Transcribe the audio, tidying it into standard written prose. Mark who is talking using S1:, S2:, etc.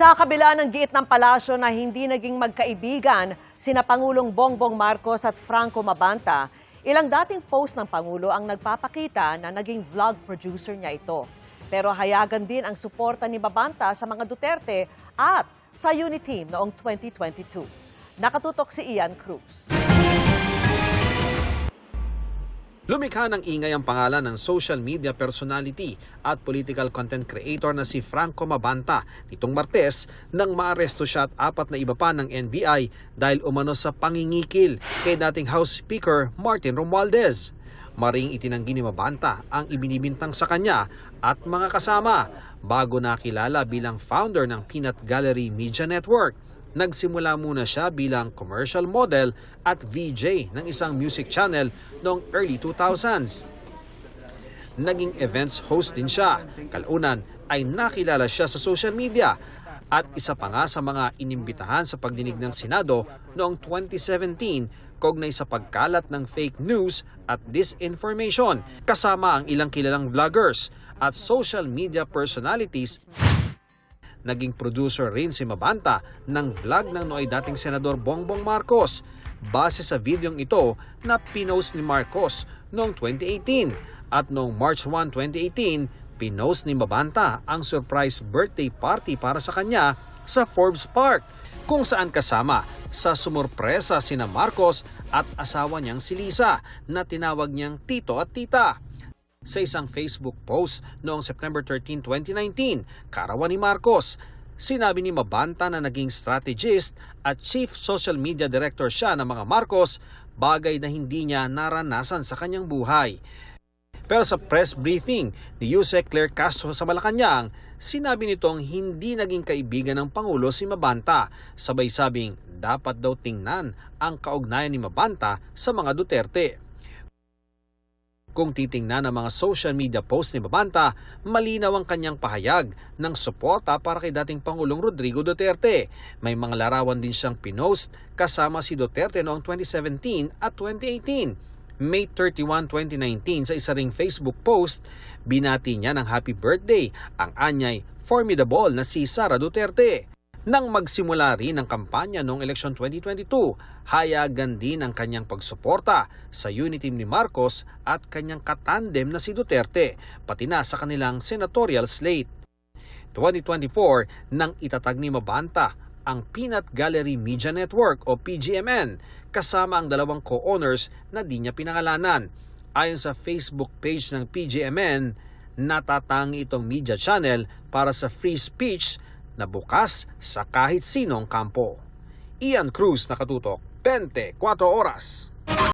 S1: Sa kabila ng giit ng palasyo na hindi naging magkaibigan sina Pangulong Bongbong Marcos at Franco Mabanta, ilang dating post ng Pangulo ang nagpapakita na naging vlog producer niya ito. Pero hayagan din ang suporta ni Mabanta sa mga Duterte at sa Uniteam noong 2022. Nakatutok si Ian Cruz.
S2: Lumikha ng ingay ang pangalan ng social media personality at political content creator na si Franco Mabanta nitong Martes nang maaresto siya at 4 na iba pa ng NBI dahil umano sa pangingikil kay dating House Speaker Martin Romualdez. Maring itinanggi ni Mabanta ang ibinibintang sa kanya at mga kasama bago nakilala bilang founder ng Peanut Gallery Media Network. Nagsimula muna siya bilang commercial model at VJ ng isang music channel noong early 2000s. Naging events host din siya. Kalaunan ay nakilala siya sa social media at isa pa nga sa mga inimbitahan sa pagdinig ng Senado noong 2017 kaugnay sa pagkalat ng fake news at disinformation kasama ang ilang kilalang vloggers at social media personalities. Naging producer rin si Mabanta ng vlog ng nooy dating Senador Bongbong Marcos base sa videong ito na pinost ni Marcos noong 2018 at noong March 1, 2018, pinost ni Mabanta ang surprise birthday party para sa kanya sa Forbes Park kung saan kasama sa sumurpresa sina Marcos at asawa niyang si Lisa na tinawag niyang tito at tita. Sa isang Facebook post noong September 13, 2019, kaarawan ni Marcos, sinabi ni Mabanta na naging strategist at chief social media director siya ng mga Marcos, bagay na hindi niya naranasan sa kanyang buhay. Pero sa press briefing ni Yuse Claire Castro sa Malacanang, sinabi nitong hindi naging kaibigan ng Pangulo si Mabanta, sabay sabing dapat daw tingnan ang kaugnayan ni Mabanta sa mga Duterte. Kung titingnan ang mga social media post ni Mabanta, malinaw ang kanyang pahayag ng suporta para kay dating Pangulong Rodrigo Duterte. May mga larawan din siyang pinost kasama si Duterte noong 2017 at 2018. May 31, 2019 sa isa ring Facebook post, binati niya ng happy birthday ang anyay formidable na si Sara Duterte. Nang magsimula rin ang kampanya noong eleksyon 2022, hayagan din ang kanyang pagsuporta sa Uniteam ni Marcos at kanyang katandem na si Duterte, pati na sa kanilang senatorial slate. 2024 nang itatag ni Mabanta ang Peanut Gallery Media Network o PGMN kasama ang dalawang co-owners na di niya pinangalanan. Ayon sa Facebook page ng PGMN, natatangi itong media channel para sa free speech na bukas sa kahit sinong kampo. Ian Cruz, Nakatutok, 24 Oras.